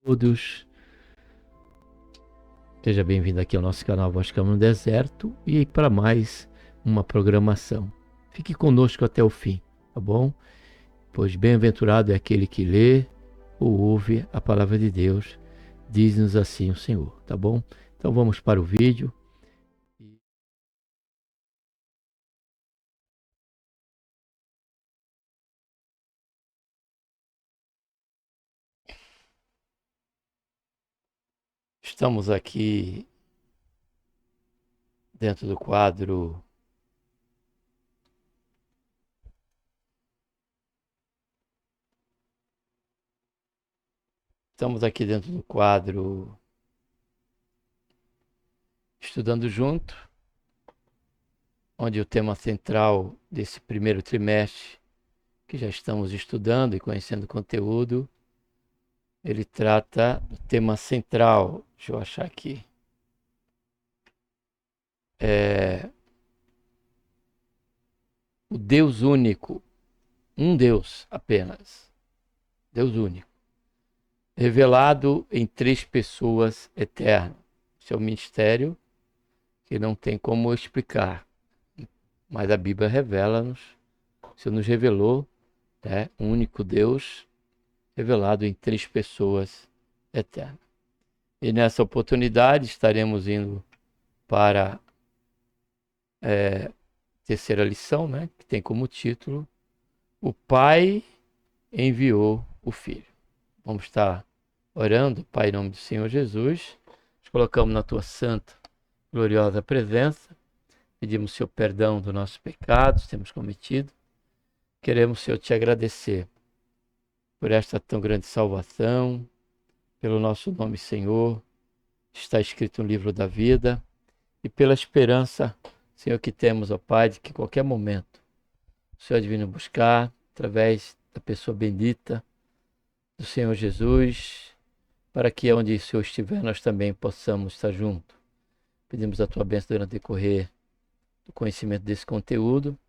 Todos, seja bem-vindo aqui ao nosso canal Voz Cama no Deserto e para mais uma programação. Fique conosco até o fim, tá bom? Pois bem-aventurado é aquele que lê ou ouve a palavra de Deus, diz-nos assim o Senhor, tá bom? Então vamos para o vídeo. Estamos aqui dentro do quadro Estudando Junto, onde o tema central desse primeiro trimestre, que já estamos estudando e conhecendo o conteúdo, ele trata do tema central, deixa eu achar aqui, o Deus único, um Deus apenas, Deus único, revelado em três pessoas eternas. Esse é um mistério que não tem como explicar, mas a Bíblia revela-nos, o Senhor nos revelou, um único Deus revelado em três pessoas eternas. E nessa oportunidade estaremos indo para a terceira lição, que tem como título O Pai enviou o Filho. Vamos estar orando, Pai, em nome do Senhor Jesus. Nos colocamos na Tua santa, gloriosa presença. Pedimos, Senhor, perdão dos nossos pecados que temos cometido. Queremos, Senhor, te agradecer por esta tão grande salvação, pelo nosso nome, Senhor, está escrito no livro da vida, e pela esperança, Senhor, que temos, ó Pai, de que em qualquer momento o Senhor há de vir nos buscar, através da pessoa bendita do Senhor Jesus, para que onde o Senhor estiver, nós também possamos estar juntos. Pedimos a Tua bênção durante o decorrer do conhecimento desse conteúdo,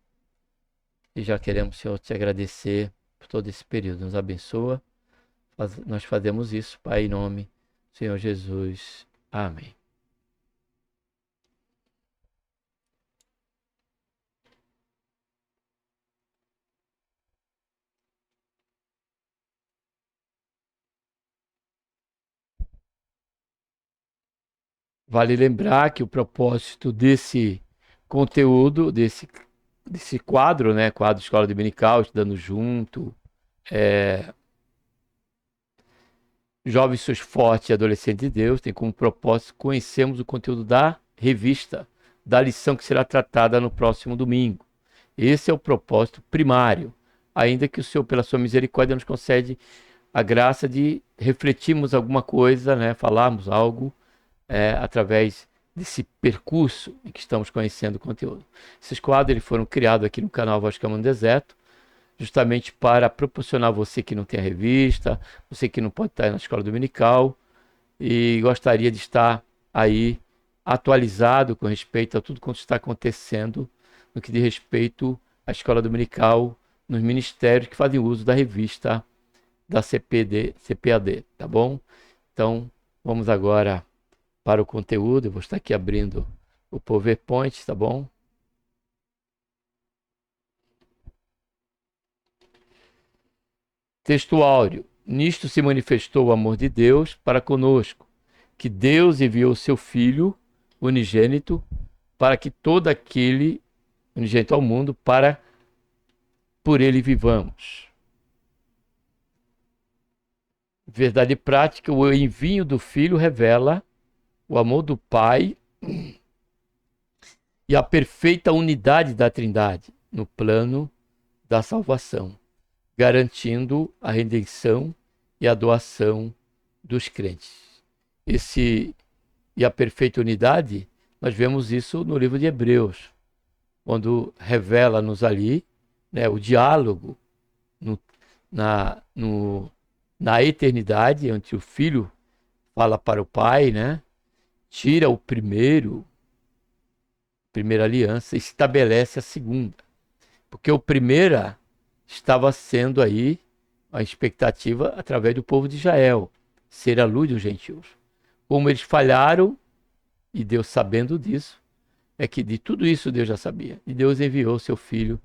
e já queremos, Senhor, te agradecer por todo esse período. Nos abençoa. Nós fazemos isso, Pai, em nome do Senhor Jesus. Amém. Vale lembrar que o propósito desse conteúdo, desse quadro, quadro Escola Dominical, Estudando Junto, Jovens Seus Fortes e Adolescentes de Deus, tem como propósito conhecermos o conteúdo da revista, da lição que será tratada no próximo domingo. Esse é o propósito primário, ainda que o Senhor, pela sua misericórdia, nos concede a graça de refletirmos alguma coisa, falarmos algo através desse percurso em que estamos conhecendo o conteúdo. Esses quadros eles foram criados aqui no canal Voz Cama no Deserto, justamente para proporcionar você que não tem a revista, você que não pode estar na escola dominical e gostaria de estar aí atualizado com respeito a tudo quanto está acontecendo no que diz respeito à escola dominical, nos ministérios que fazem uso da revista da CPAD, tá bom? Então, vamos agora para o conteúdo. Eu vou estar aqui abrindo o PowerPoint, tá bom? Texto áureo. Nisto se manifestou o amor de Deus para conosco, que Deus enviou seu Filho unigênito para que todo aquele unigênito ao mundo, para por ele vivamos. Verdade prática, o envio do Filho revela o amor do Pai e a perfeita unidade da Trindade no plano da salvação, garantindo a redenção e a doação dos crentes. E a perfeita unidade, nós vemos isso no livro de Hebreus, quando revela-nos ali o diálogo na eternidade, onde o Filho fala para o Pai, tira o primeira aliança e estabelece a segunda. Porque o primeira estava sendo aí a expectativa através do povo de Israel. ser a luz dos gentios. Como eles falharam, e Deus sabendo disso, é que de tudo isso Deus já sabia. E Deus enviou seu Filho,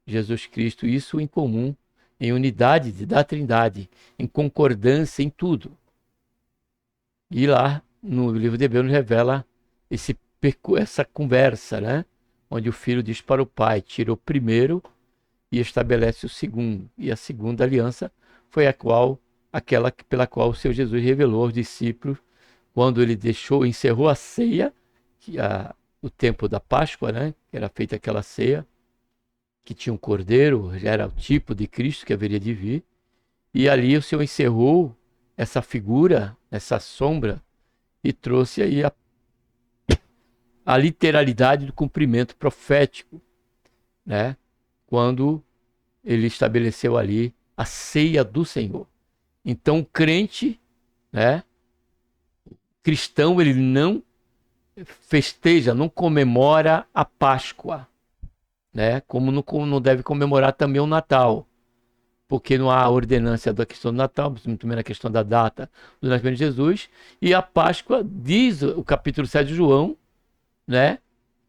Jesus Cristo, isso em comum, em unidade da Trindade, em concordância em tudo. E lá, no livro de Hebreus, nos revela essa conversa, né? Onde o Filho diz para o Pai, tira o primeiro e estabelece o segundo. E a segunda aliança foi aquela pela qual o Senhor Jesus revelou aos discípulos quando ele encerrou a ceia, o tempo da Páscoa, né? Era feita aquela ceia, que tinha um cordeiro, já era o tipo de Cristo que haveria de vir. E ali o Senhor encerrou essa figura, essa sombra, e trouxe aí a literalidade do cumprimento profético, né? Quando ele estabeleceu ali a ceia do Senhor. Então, o crente, né, cristão, ele não festeja, não comemora a Páscoa, né? Como não deve comemorar também o Natal, porque não há ordenância da questão do Natal, muito menos a questão da data do nascimento de Jesus. E a Páscoa, diz o capítulo 7 de João, né,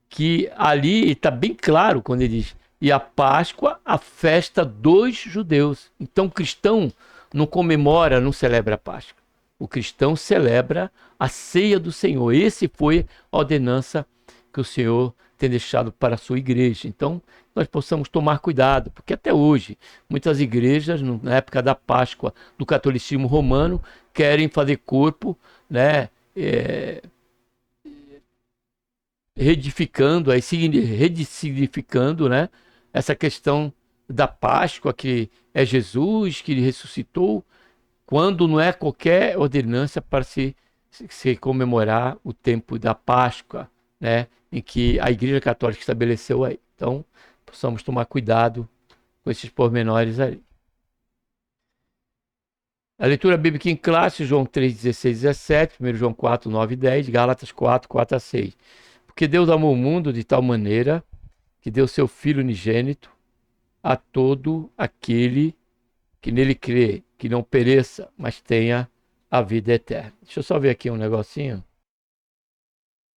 que ali está bem claro quando ele diz: e a Páscoa, a festa dos judeus. Então, o cristão não comemora, não celebra a Páscoa. O cristão celebra a ceia do Senhor. Esse foi a ordenança que o Senhor tem deixado para a sua igreja. Então, nós possamos tomar cuidado, porque até hoje, muitas igrejas, na época da Páscoa do catolicismo romano, querem fazer corpo, né, resignificando, né, essa questão da Páscoa, que é Jesus que ressuscitou, quando não é qualquer ordenança para se comemorar o tempo da Páscoa, né, em que a Igreja Católica estabeleceu aí. Então, possamos tomar cuidado com esses pormenores aí. A leitura bíblica em classe, João 3, 16, 17, 1 João 4, 9 e 10, Gálatas 4, 4 a 6. Porque Deus amou o mundo de tal maneira que deu seu Filho unigênito a todo aquele que nele crê, que não pereça, mas tenha a vida eterna. Deixa eu só ver aqui um negocinho.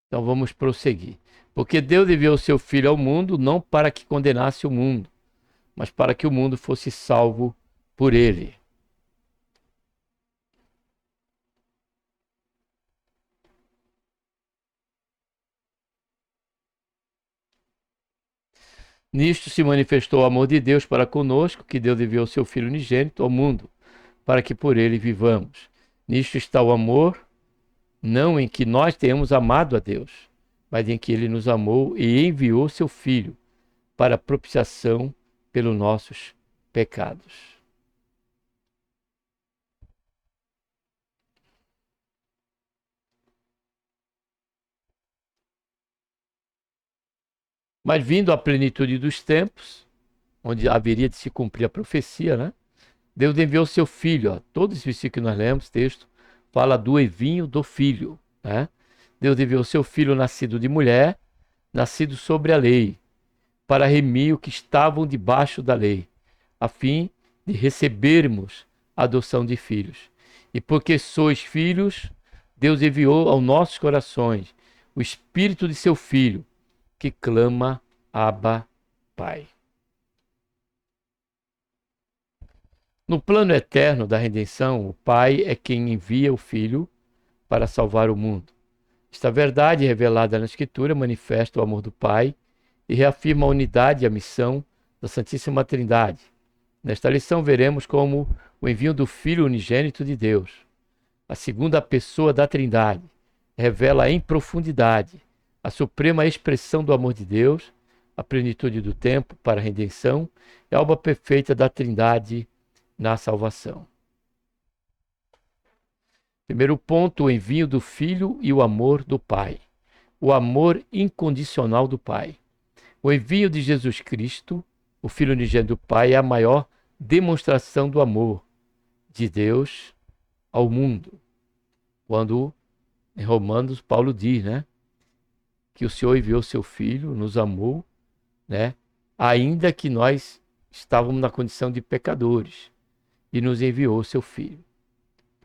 Então vamos prosseguir. Porque Deus enviou seu Filho ao mundo não para que condenasse o mundo, mas para que o mundo fosse salvo por ele. Nisto se manifestou o amor de Deus para conosco, que Deus enviou seu Filho unigênito ao mundo, para que por ele vivamos. Nisto está o amor, não em que nós tenhamos amado a Deus, mas em que ele nos amou e enviou seu Filho para propiciação pelos nossos pecados. Mas vindo à plenitude dos tempos, onde haveria de se cumprir a profecia, né? Deus enviou seu Filho. Ó, todos os versículos que nós lemos, texto, fala do envio do Filho, né? Deus enviou seu Filho nascido de mulher, nascido sobre a lei, para remir o que estavam debaixo da lei, a fim de recebermos a adoção de filhos. E porque sois filhos, Deus enviou aos nossos corações o Espírito de seu Filho, que clama: Abba, Pai. No plano eterno da redenção, o Pai é quem envia o Filho para salvar o mundo. Esta verdade, revelada na Escritura, manifesta o amor do Pai e reafirma a unidade e a missão da Santíssima Trindade. Nesta lição veremos como o envio do Filho unigênito de Deus, a segunda pessoa da Trindade, revela em profundidade a suprema expressão do amor de Deus, a plenitude do tempo para a redenção e a obra perfeita da Trindade na salvação. Primeiro ponto, o envio do Filho e o amor do Pai. O amor incondicional do Pai. O envio de Jesus Cristo, o Filho unigênito do Pai, é a maior demonstração do amor de Deus ao mundo. Quando em Romanos Paulo diz, né, que o Senhor enviou seu Filho, nos amou, né, ainda que nós estávamos na condição de pecadores, e nos enviou seu Filho.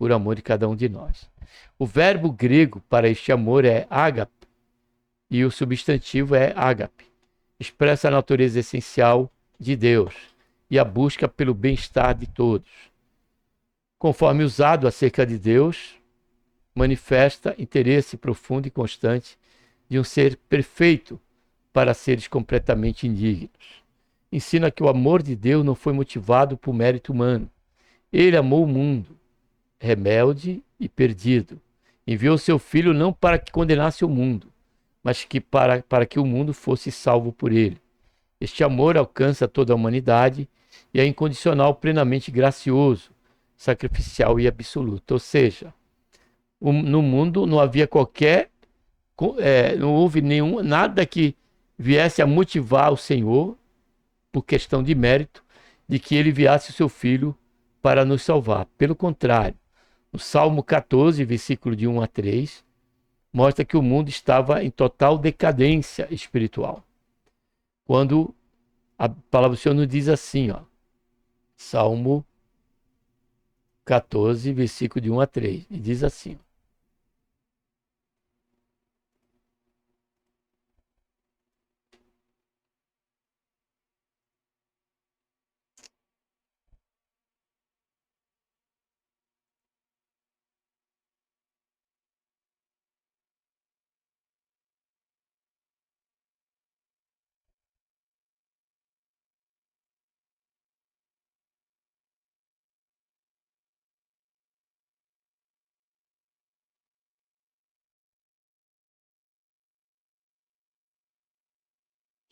por amor de cada um de nós. O verbo grego para este amor é ágape e o substantivo é ágape. Expressa a natureza essencial de Deus e a busca pelo bem-estar de todos. Conforme usado acerca de Deus, manifesta interesse profundo e constante de um ser perfeito para seres completamente indignos. Ensina que o amor de Deus não foi motivado por mérito humano. Ele amou o mundo, rebelde e perdido. Enviou seu Filho não para que condenasse o mundo, mas para que o mundo fosse salvo por ele. Este amor alcança toda a humanidade e é incondicional, plenamente gracioso, sacrificial e absoluto. Ou seja, no mundo não havia não houve nada que viesse a motivar o Senhor, por questão de mérito, de que ele enviasse o seu Filho para nos salvar. Pelo contrário, no Salmo 14, versículo de 1 a 3, mostra que o mundo estava em total decadência espiritual. Quando a palavra do Senhor nos diz assim, ó, Salmo 14, versículo de 1 a 3, e diz assim: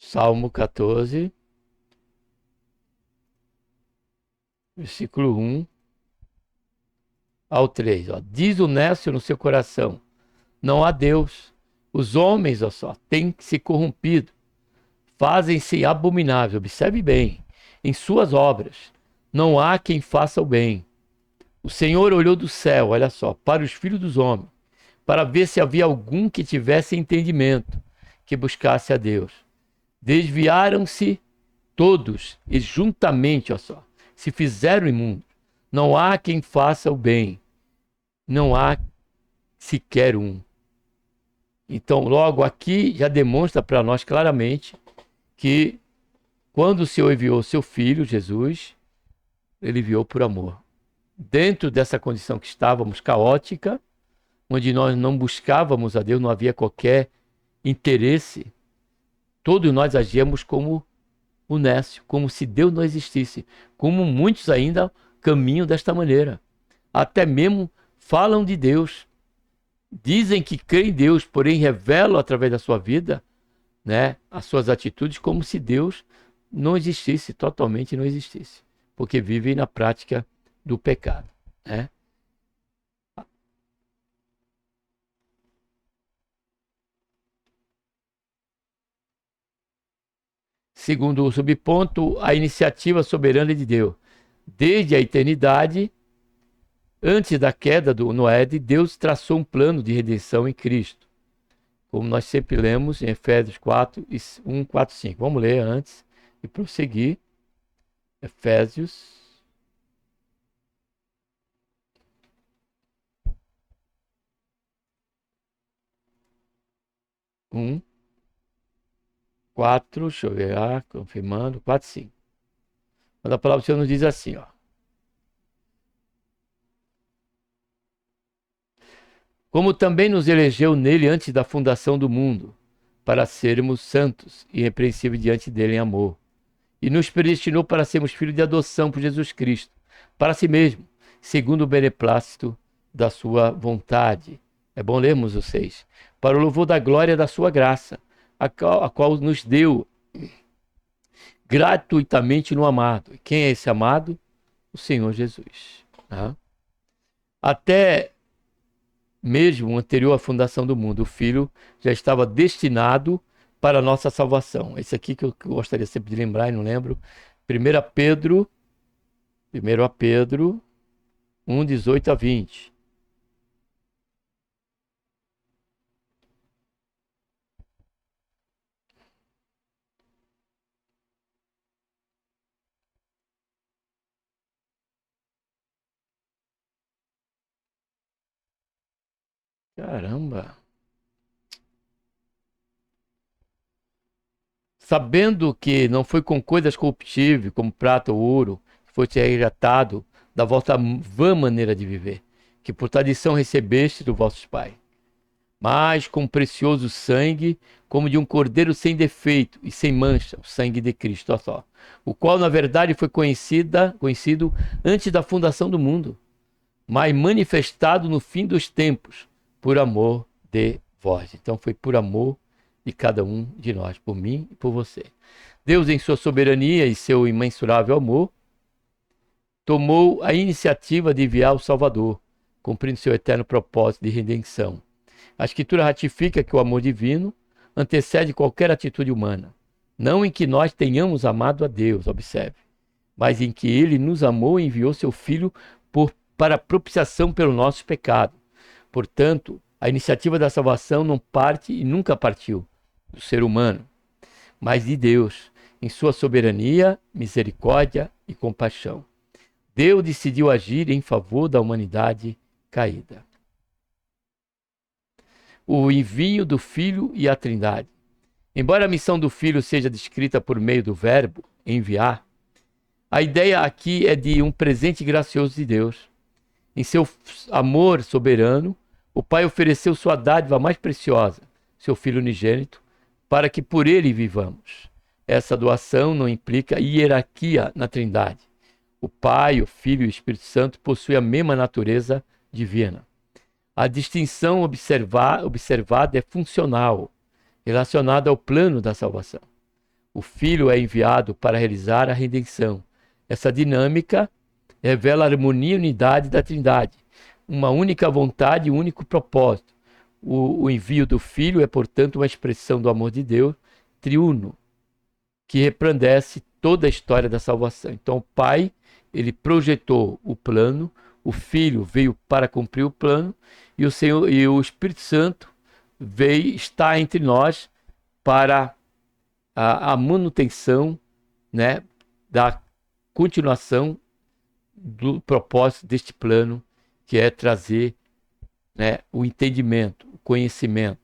Salmo 14, versículo 1 ao 3. Ó. Diz o nécio no seu coração: não há Deus. Os homens, ó só, têm se corrompido, fazem-se abominável. Observe bem, em suas obras não há quem faça o bem. O Senhor olhou do céu, olha só, para os filhos dos homens, para ver se havia algum que tivesse entendimento, que buscasse a Deus. Desviaram-se todos e juntamente, ó só, se fizeram imundos. Não há quem faça o bem, não há sequer um. Então, logo aqui já demonstra para nós claramente que quando o Senhor enviou seu Filho, Jesus, ele enviou por amor. Dentro dessa condição que estávamos caótica, onde nós não buscávamos a Deus, não havia qualquer interesse, todos nós agíamos como o nécio, como se Deus não existisse, como muitos ainda caminham desta maneira. Até mesmo falam de Deus, dizem que creem em Deus, porém revelam através da sua vida, né, as suas atitudes como se Deus não existisse, totalmente não existisse, porque vivem na prática do pecado, né? Segundo o subponto, a iniciativa soberana de Deus. Desde a eternidade, antes da queda do Noé, Deus traçou um plano de redenção em Cristo, como nós sempre lemos em Efésios 4, 1, 4, 5. Vamos ler antes e prosseguir. Efésios 1, 4, deixa eu ver lá, confirmando, 4, 5. Quando a palavra do Senhor nos diz assim, ó. Como também nos elegeu nele antes da fundação do mundo, para sermos santos e irrepreensíveis diante dele em amor. E nos predestinou para sermos filhos de adoção por Jesus Cristo, para si mesmo, segundo o beneplácito da sua vontade. É bom lermos o 6. Para o louvor da glória da sua graça, a qual nos deu gratuitamente no amado. E quem é esse amado? O Senhor Jesus. Tá? Até mesmo anterior à fundação do mundo, o Filho já estava destinado para a nossa salvação. Esse aqui que eu gostaria sempre de lembrar e não lembro. 1 Pedro, 1 Pedro 1, 18 a 20. Caramba. Sabendo que não foi com coisas corruptíveis, como prata ou ouro, que foste resgatado da vossa vã maneira de viver, que por tradição recebeste dos vossos pais, mas com precioso sangue, como de um cordeiro sem defeito e sem mancha, o sangue de Cristo, ó só, o qual na verdade foi conhecido antes da fundação do mundo, mas manifestado no fim dos tempos, por amor de vós. Então foi por amor de cada um de nós, por mim e por você. Deus, em sua soberania e seu imensurável amor, tomou a iniciativa de enviar o Salvador, cumprindo seu eterno propósito de redenção. A Escritura ratifica que o amor divino antecede qualquer atitude humana, não em que nós tenhamos amado a Deus, observe, mas em que ele nos amou e enviou seu Filho para propiciação pelo nosso pecado. Portanto, a iniciativa da salvação não parte e nunca partiu do ser humano, mas de Deus, em sua soberania, misericórdia e compaixão. Deus decidiu agir em favor da humanidade caída. O envio do Filho e a Trindade. Embora a missão do Filho seja descrita por meio do verbo enviar, a ideia aqui é de um presente gracioso de Deus. Em seu amor soberano, o Pai ofereceu sua dádiva mais preciosa, seu Filho unigênito, para que por ele vivamos. Essa doação não implica hierarquia na Trindade. O Pai, o Filho e o Espírito Santo possuem a mesma natureza divina. A distinção observada é funcional, relacionada ao plano da salvação. O Filho é enviado para realizar a redenção. Essa dinâmica revela a harmonia e unidade da Trindade, uma única vontade e um único propósito. O envio do Filho é, portanto, uma expressão do amor de Deus, triuno, que resplandece toda a história da salvação. Então, o Pai, ele projetou o plano, o Filho veio para cumprir o plano, e o Senhor e o Espírito Santo está entre nós para a manutenção, né, da continuação do propósito deste plano, que é trazer, né, o entendimento, o conhecimento,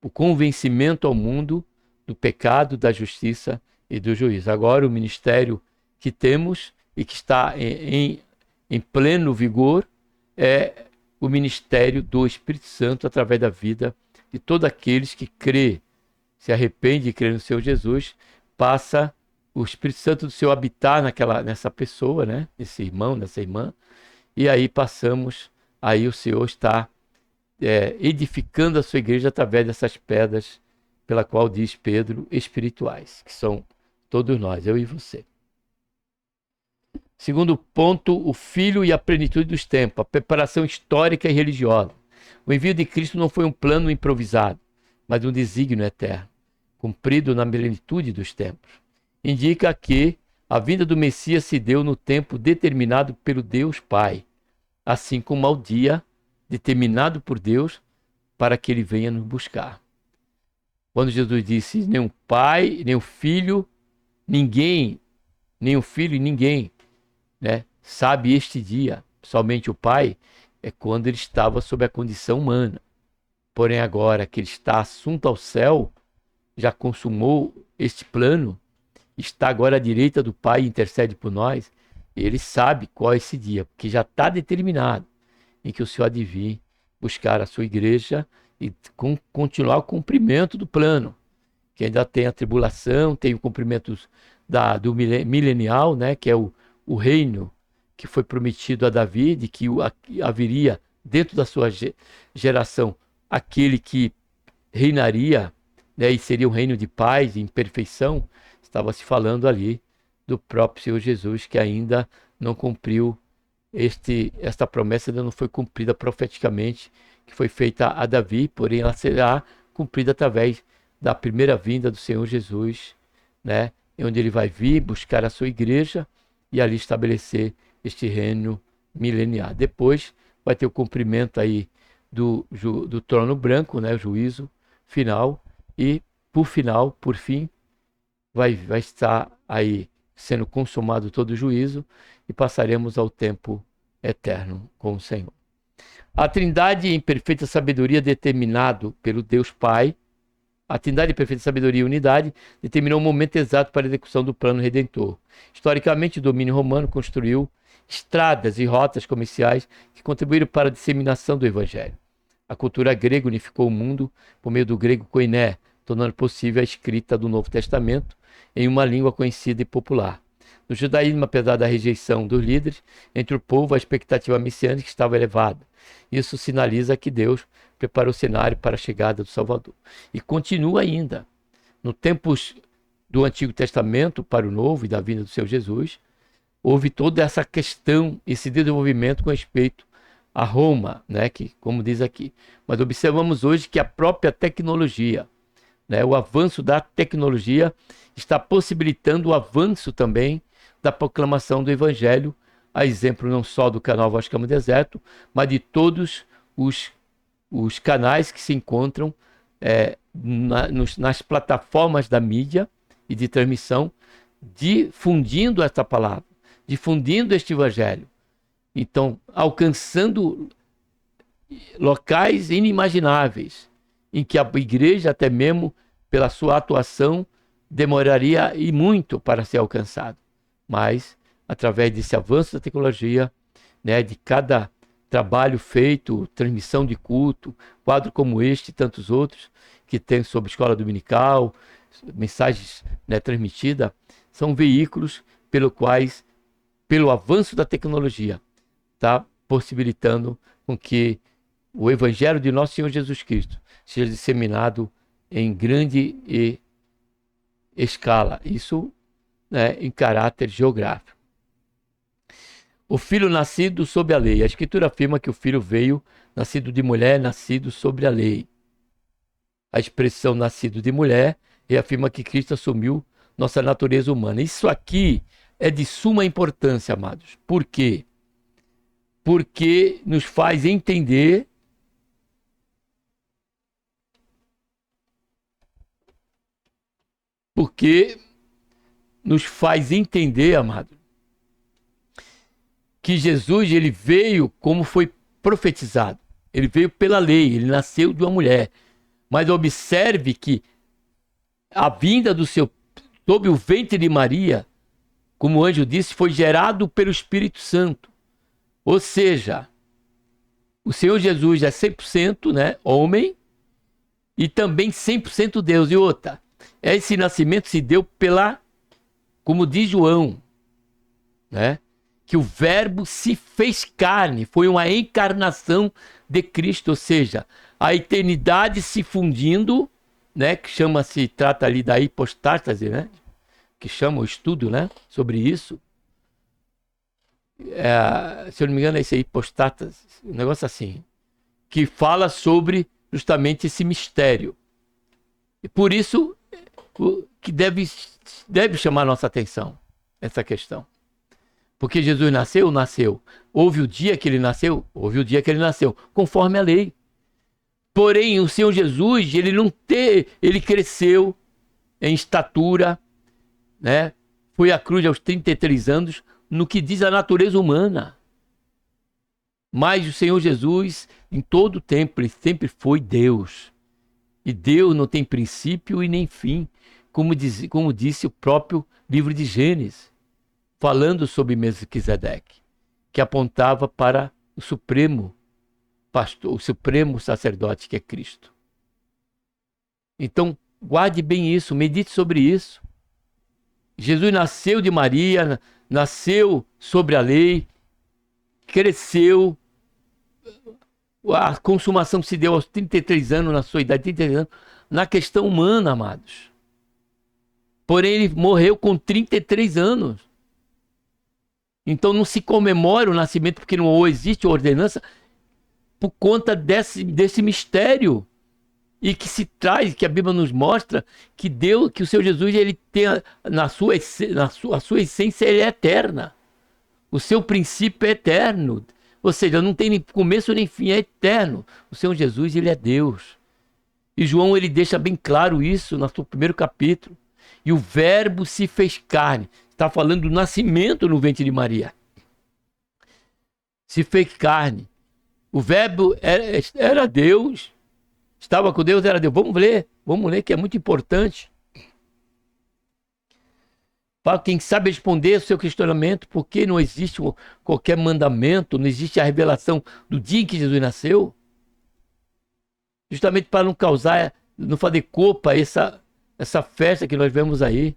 o convencimento ao mundo do pecado, da justiça e do juízo. Agora, o ministério que temos e que está em pleno vigor é o ministério do Espírito Santo através da vida de todos aqueles que crê, se arrepende e crê no Senhor Jesus, passa o Espírito Santo do Senhor habitar nessa pessoa, né? Nesse irmão, nessa irmã, e aí aí o Senhor está edificando a sua igreja através dessas pedras, pela qual diz Pedro, espirituais, que são todos nós, eu e você. Segundo ponto, o Filho e a plenitude dos tempos, a preparação histórica e religiosa. O envio de Cristo não foi um plano improvisado, mas um desígnio eterno, cumprido na plenitude dos tempos. Indica que a vinda do Messias se deu no tempo determinado pelo Deus Pai, assim como ao dia determinado por Deus para que ele venha nos buscar. Quando Jesus disse, nem o Pai, nem o Filho, ninguém, nem o Filho e ninguém, né, sabe este dia, somente o Pai, é quando ele estava sob a condição humana. Porém agora que ele está assunto ao céu, já consumou este plano, está agora à direita do Pai e intercede por nós, ele sabe qual é esse dia, porque já está determinado em que o Senhor adivinhe buscar a sua igreja e continuar o cumprimento do plano, que ainda tem a tribulação, tem o cumprimento do milenial, né, que é o reino que foi prometido a Davi, de que haveria dentro da sua geração aquele que reinaria, né, e seria um reino de paz e imperfeição. Estava se falando ali do próprio Senhor Jesus, que ainda não cumpriu esta promessa, ainda não foi cumprida profeticamente, que foi feita a Davi, porém ela será cumprida através da primeira vinda do Senhor Jesus, né, onde ele vai vir buscar a sua igreja e ali estabelecer este reino mileniar. Depois vai ter o cumprimento aí do trono branco, né, o juízo final, e por fim, vai estar aí sendo consumado todo o juízo e passaremos ao tempo eterno com o Senhor. A Trindade em perfeita sabedoria determinado pelo Deus Pai, a Trindade em perfeita sabedoria e unidade determinou o momento exato para a execução do plano redentor. Historicamente, o domínio romano construiu estradas e rotas comerciais que contribuíram para a disseminação do Evangelho. A cultura grega unificou o mundo por meio do grego koiné, tornando possível a escrita do Novo Testamento em uma língua conhecida e popular. No judaísmo, apesar da rejeição dos líderes, entre o povo a expectativa messiânica estava elevada. Isso sinaliza que Deus preparou o cenário para a chegada do Salvador. E continua ainda. No tempos do Antigo Testamento para o Novo e da vinda do Senhor Jesus, houve toda essa questão, esse desenvolvimento com respeito a Roma, né, que, como diz aqui. Mas observamos hoje que a própria tecnologia, né, o avanço da tecnologia está possibilitando o avanço também da proclamação do Evangelho, a exemplo não só do canal Voz Cama Deserto, mas de todos os canais que se encontram nas plataformas da mídia e de transmissão, difundindo esta palavra, difundindo este Evangelho. Então, alcançando locais inimagináveis, em que a igreja, até mesmo pela sua atuação, demoraria e muito para ser alcançado. Mas, através desse avanço da tecnologia, né, de cada trabalho feito, transmissão de culto, quadro como este e tantos outros, que tem sobre escola dominical, mensagens, né, transmitidas, são veículos pelos quais, pelo avanço da tecnologia, está possibilitando com que o Evangelho de nosso Senhor Jesus Cristo seja disseminado em grande escala. Isso, né, em caráter geográfico. O filho nascido sob a lei. A Escritura afirma que o filho veio nascido de mulher, nascido sobre a lei. A expressão nascido de mulher reafirma que Cristo assumiu nossa natureza humana. Isso aqui é de suma importância, amados. Por quê? Porque nos faz entender amado, que Jesus, ele veio como foi profetizado. Ele veio pela lei, ele nasceu de uma mulher. Mas observe que a vinda do seu sob o ventre de Maria, como o anjo disse, foi gerado pelo Espírito Santo. Ou seja, o Senhor Jesus é 100%, né, homem, e também 100% Deus. E outra, esse nascimento se deu pela, como diz João, né, que o verbo se fez carne, foi uma encarnação de Cristo, ou seja, a eternidade se fundindo, né, que trata ali da hipostástase, né, que chama o estudo, né, sobre isso. Se eu não me engano é esse hipostástase, um negócio assim, que fala sobre justamente esse mistério. E por isso que deve chamar a nossa atenção essa questão. Porque Jesus nasceu. Houve o dia que ele nasceu? Houve o dia que ele nasceu, conforme a lei. Porém, o Senhor Jesus, ele cresceu em estatura, né? Foi à cruz aos 33 anos, no que diz a natureza humana. Mas o Senhor Jesus, em todo o tempo, ele sempre foi Deus. E Deus não tem princípio e nem fim, como disse o próprio livro de Gênesis, falando sobre Melquisedeque, que apontava para o supremo pastor, o supremo sacerdote, que é Cristo. Então, guarde bem isso, medite sobre isso. Jesus nasceu de Maria, nasceu sobre a lei, cresceu, a consumação se deu aos 33 anos, na sua idade, 33 anos, na questão humana, amados. Porém, ele morreu com 33 anos. Então não se comemora o nascimento, porque não existe ordenança, por conta desse mistério. E que se traz, que a Bíblia nos mostra, que o Senhor Jesus, ele tem a sua essência, ele é eterna. O seu princípio é eterno. Ou seja, não tem nem começo nem fim, é eterno. O Senhor Jesus, ele é Deus. E João, ele deixa bem claro isso no seu primeiro capítulo. E o verbo se fez carne. Está falando do nascimento no ventre de Maria. Se fez carne. O verbo era Deus, estava com Deus, era Deus. Vamos ler que é muito importante. Para quem sabe responder o seu questionamento, por que não existe qualquer mandamento, não existe a revelação do dia em que Jesus nasceu? Justamente para não causar, não fazer culpa essa festa que nós vemos aí,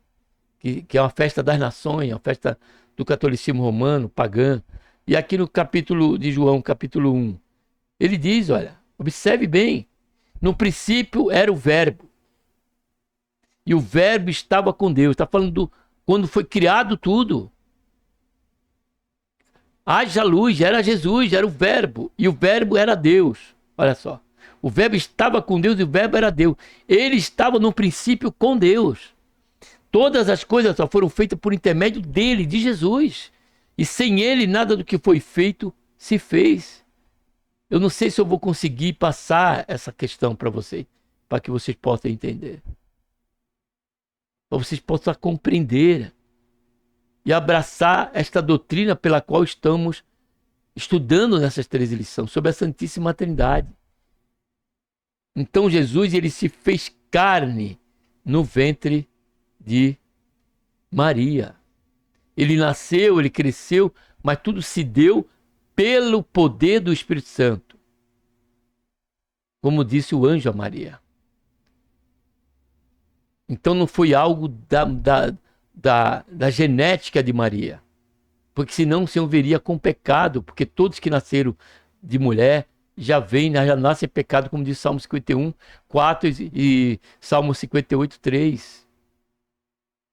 que é uma festa das nações, uma festa do catolicismo romano, pagã. E aqui no capítulo de João, capítulo 1, ele diz, olha, observe bem, no princípio era o verbo, e o verbo estava com Deus. Está falando quando foi criado tudo. Haja luz, era Jesus, era o verbo, e o verbo era Deus. Olha só, o verbo estava com Deus e o verbo era Deus. Ele estava no princípio com Deus. Todas as coisas só foram feitas por intermédio dele, de Jesus. E sem ele, nada do que foi feito se fez. Eu não sei se eu vou conseguir passar essa questão para vocês, para que vocês possam entender. Para vocês possam compreender e abraçar esta doutrina pela qual estamos estudando nessas 13 lições, sobre a Santíssima Trindade. Então Jesus, ele se fez carne no ventre de Maria. Ele nasceu, ele cresceu, mas tudo se deu pelo poder do Espírito Santo. Como disse o anjo a Maria. Então não foi algo da genética de Maria. Porque senão o Senhor viria com pecado, porque todos que nasceram de mulher já nascem pecado, como diz Salmo 51, 4 e Salmo 58, 3.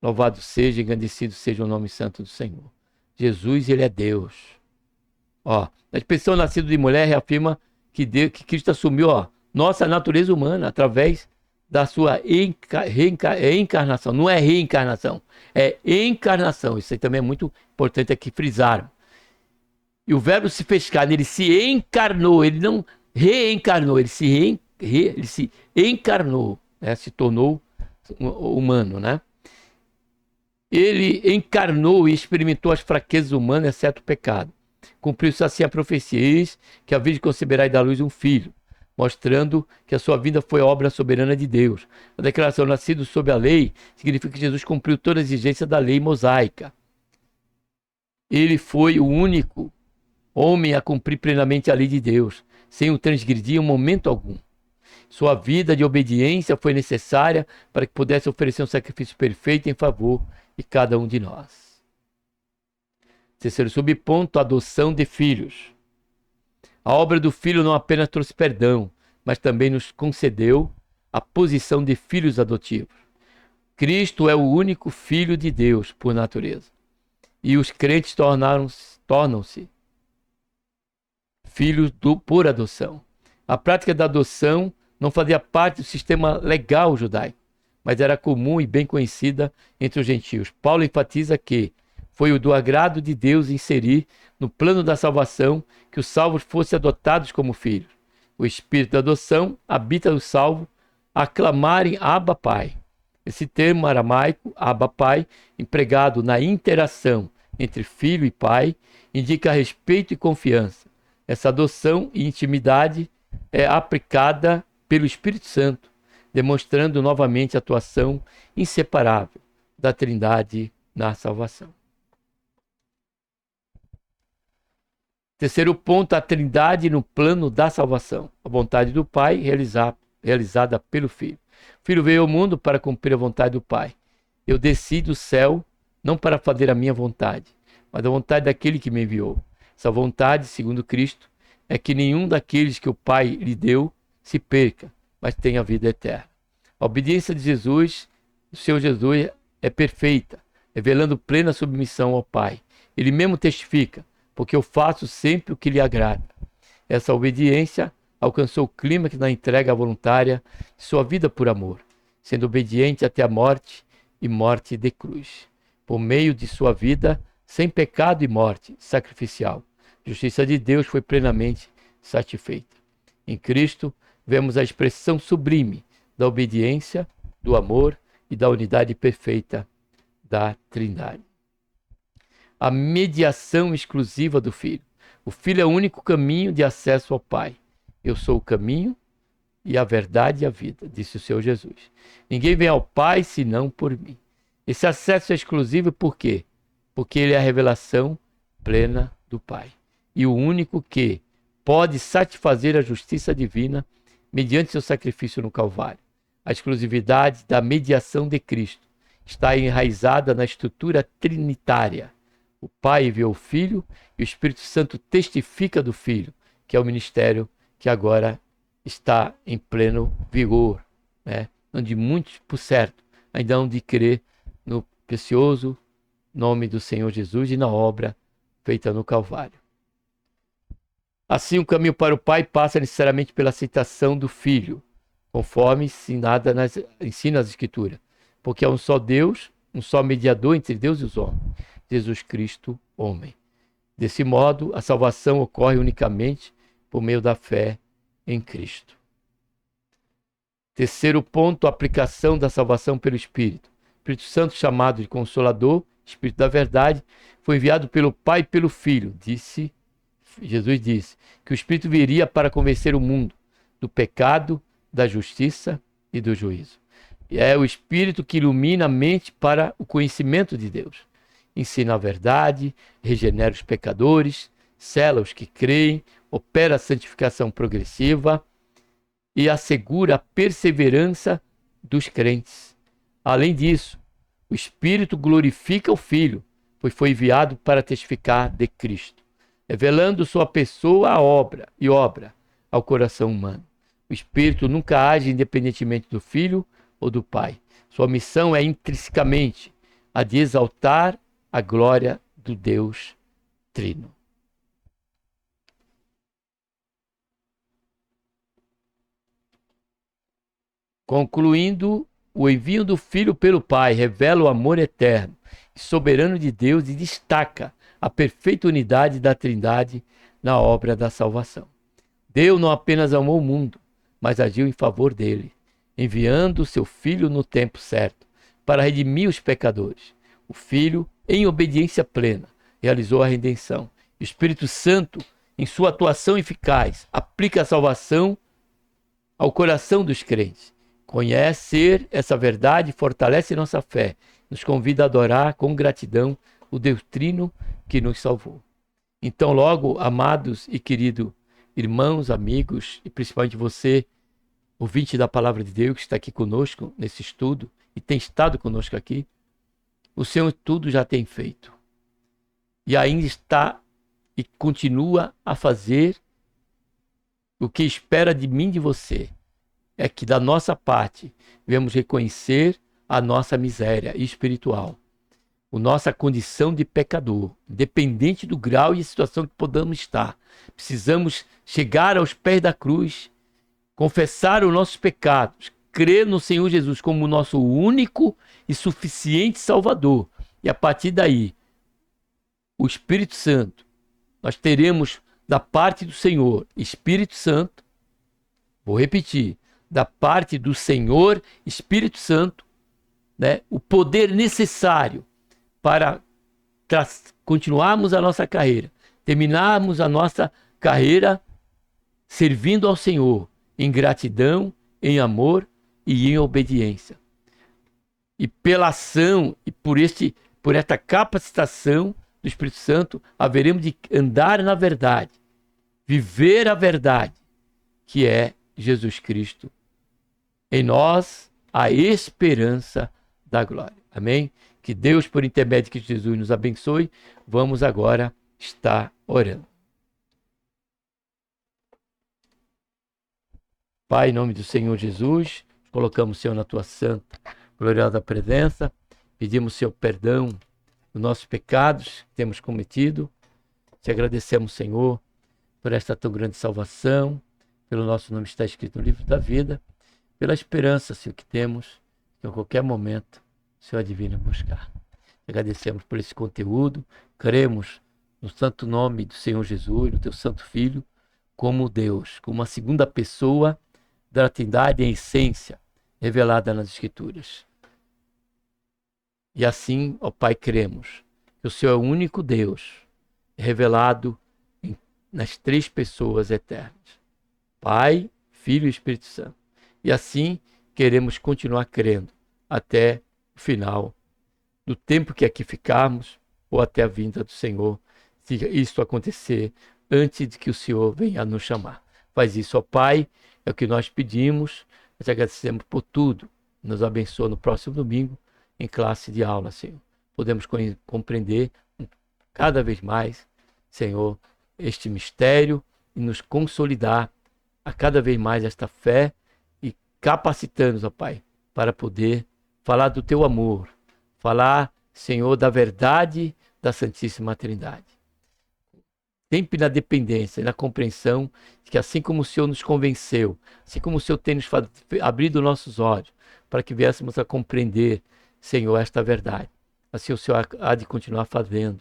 Louvado seja, engrandecido seja o nome santo do Senhor. Jesus, ele é Deus. Ó, a expressão nascido de mulher reafirma que Cristo assumiu, nossa natureza humana através da sua encarnação. Não é reencarnação, é encarnação. Isso aí também é muito importante aqui frisar. E o verbo se fez carne, ele se encarnou, ele não reencarnou, ele se encarnou, né? Se tornou humano, né? Ele encarnou e experimentou as fraquezas humanas, exceto o pecado. Cumpriu-se assim a profecia, eis que a Virgem conceberá e dar à luz um filho, mostrando que a sua vida foi obra soberana de Deus. A declaração nascido sob a lei significa que Jesus cumpriu toda a exigência da lei mosaica. Ele foi o único homem a cumprir plenamente a lei de Deus, sem o transgredir em um momento algum. Sua vida de obediência foi necessária para que pudesse oferecer um sacrifício perfeito em favor de cada um de nós. Terceiro subponto, adoção de filhos. A obra do Filho não apenas trouxe perdão, mas também nos concedeu a posição de filhos adotivos. Cristo é o único Filho de Deus por natureza. E os crentes tornam-se filhos por adoção. A prática da adoção não fazia parte do sistema legal judaico, mas era comum e bem conhecida entre os gentios. Paulo enfatiza que foi o do agrado de Deus inserir no plano da salvação que os salvos fossem adotados como filhos. O espírito da adoção habita os salvos a clamarem Abba Pai. Esse termo aramaico, Abba Pai, empregado na interação entre filho e pai, indica respeito e confiança. Essa adoção e intimidade é aplicada pelo Espírito Santo, demonstrando novamente a atuação inseparável da Trindade na salvação. Terceiro ponto, a Trindade no plano da salvação. A vontade do Pai realizada pelo Filho. O Filho veio ao mundo para cumprir a vontade do Pai. Eu desci do céu não para fazer a minha vontade, mas a vontade daquele que me enviou. Essa vontade, segundo Cristo, é que nenhum daqueles que o Pai lhe deu se perca, mas tenha vida eterna. A obediência de Jesus, o Senhor Jesus, é perfeita, revelando plena submissão ao Pai. Ele mesmo testifica, porque eu faço sempre o que lhe agrada. Essa obediência alcançou o clímax na entrega voluntária de sua vida por amor, sendo obediente até a morte e morte de cruz. Por meio de sua vida, sem pecado e morte sacrificial, a justiça de Deus foi plenamente satisfeita. Em Cristo, vemos a expressão sublime da obediência, do amor e da unidade perfeita da Trindade. A mediação exclusiva do Filho. O Filho é o único caminho de acesso ao Pai. Eu sou o caminho e a verdade e a vida, disse o Senhor Jesus. Ninguém vem ao Pai senão por mim. Esse acesso é exclusivo por quê? Porque ele é a revelação plena do Pai. E o único que pode satisfazer a justiça divina mediante seu sacrifício no Calvário. A exclusividade da mediação de Cristo está enraizada na estrutura trinitária. O Pai enviou o Filho e o Espírito Santo testifica do Filho, que é o ministério que agora está em pleno vigor, né? Onde muitos, por certo, ainda hão de crer no precioso nome do Senhor Jesus e na obra feita no Calvário. Assim, o caminho para o Pai passa necessariamente pela aceitação do Filho, conforme ensina as Escrituras, porque há um só Deus, um só mediador entre Deus e os homens, Jesus Cristo, homem. Desse modo, a salvação ocorre unicamente por meio da fé em Cristo. Terceiro ponto, a aplicação da salvação pelo Espírito. O Espírito Santo, chamado de Consolador, Espírito da Verdade, foi enviado pelo Pai e pelo Filho. Jesus disse que o Espírito viria para convencer o mundo do pecado, da justiça e do juízo. E é o Espírito que ilumina a mente para o conhecimento de Deus. Ensina a verdade, regenera os pecadores, sela os que creem, opera a santificação progressiva e assegura a perseverança dos crentes. Além disso, o Espírito glorifica o Filho, pois foi enviado para testificar de Cristo, revelando sua pessoa e obra ao coração humano. O Espírito nunca age independentemente do Filho ou do Pai. Sua missão é intrinsecamente a de exaltar a glória do Deus Trino. Concluindo, o envio do Filho pelo Pai revela o amor eterno e soberano de Deus e destaca a perfeita unidade da Trindade na obra da salvação. Deus não apenas amou o mundo, mas agiu em favor dele, enviando o seu Filho no tempo certo, para redimir os pecadores. O Filho, em obediência plena, realizou a redenção. O Espírito Santo, em sua atuação eficaz, aplica a salvação ao coração dos crentes. Conhecer essa verdade fortalece nossa fé, nos convida a adorar com gratidão o Deus Trino que nos salvou. Então, logo, amados e queridos irmãos, amigos, e principalmente você, ouvinte da Palavra de Deus, que está aqui conosco nesse estudo e tem estado conosco aqui, o Senhor tudo já tem feito. E ainda está e continua a fazer o que espera de mim e de você. É que da nossa parte, devemos reconhecer a nossa miséria espiritual, a nossa condição de pecador, independente do grau e situação que podamos estar. Precisamos chegar aos pés da cruz, confessar os nossos pecados, crer no Senhor Jesus como o nosso único e suficiente Salvador. E a partir daí, o Espírito Santo, nós teremos da parte do Senhor, Espírito Santo, vou repetir, da parte do Senhor, Espírito Santo, né, o poder necessário para continuarmos a nossa carreira, terminarmos a nossa carreira servindo ao Senhor em gratidão, em amor e em obediência. E pela ação e por esta capacitação do Espírito Santo, haveremos de andar na verdade, viver a verdade, que é Jesus Cristo. Em nós, a esperança da glória. Amém? Que Deus, por intermédio de Cristo Jesus, nos abençoe. Vamos agora estar orando. Pai, em nome do Senhor Jesus, colocamos o Senhor na tua santa, gloriosa presença. Pedimos, Senhor, perdão dos nossos pecados que temos cometido. Te agradecemos, Senhor, por esta tão grande salvação, pelo nosso nome está escrito no livro da vida, pela esperança, Senhor, que temos, que a qualquer momento o Senhor advine buscar. Te agradecemos por esse conteúdo, cremos no santo nome do Senhor Jesus, no teu santo Filho, como Deus, como uma segunda pessoa da Trindade em essência, revelada nas Escrituras. E assim, ó Pai, cremos que o Senhor é o único Deus, revelado em nas três pessoas eternas: Pai, Filho e Espírito Santo. E assim queremos continuar crendo até o final do tempo que aqui ficarmos ou até a vinda do Senhor, se isso acontecer antes de que o Senhor venha nos chamar. Faz isso, ó Pai, é o que nós pedimos, nós te agradecemos por tudo. Nos abençoa no próximo domingo, em classe de aula, Senhor. Podemos compreender cada vez mais, Senhor, este mistério e nos consolidar a cada vez mais esta fé e capacitando-nos, ó Pai, para poder falar do teu amor, falar, Senhor, da verdade da Santíssima Trindade. Sempre na dependência e na compreensão de que assim como o Senhor nos convenceu, assim como o Senhor tem nos abrido nossos olhos para que viéssemos a compreender, Senhor, esta verdade, assim o Senhor há de continuar fazendo,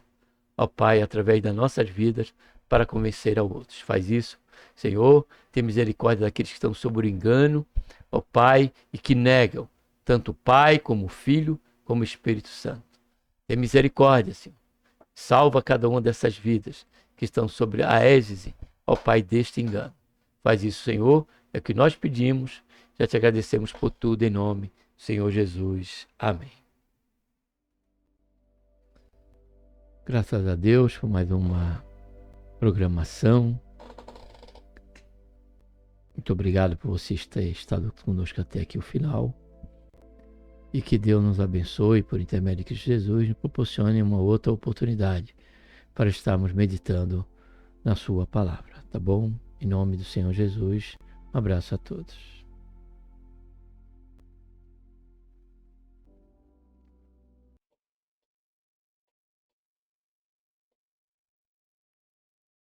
ó Pai, através das nossas vidas, para convencer a outros. Faz isso, Senhor, tem misericórdia daqueles que estão sob o engano, ó Pai, e que negam tanto o Pai como o Filho, como o Espírito Santo. Tem misericórdia, Senhor. Salva cada uma dessas vidas que estão sobre a égide, ó Pai, deste engano. Faz isso, Senhor, é o que nós pedimos. Já te agradecemos por tudo em nome do Senhor Jesus. Amém. Graças a Deus por mais uma programação. Muito obrigado por você ter estado conosco até aqui o final. E que Deus nos abençoe, por intermédio de Cristo Jesus, nos proporcione uma outra oportunidade para estarmos meditando na sua palavra, tá bom? Em nome do Senhor Jesus, um abraço a todos.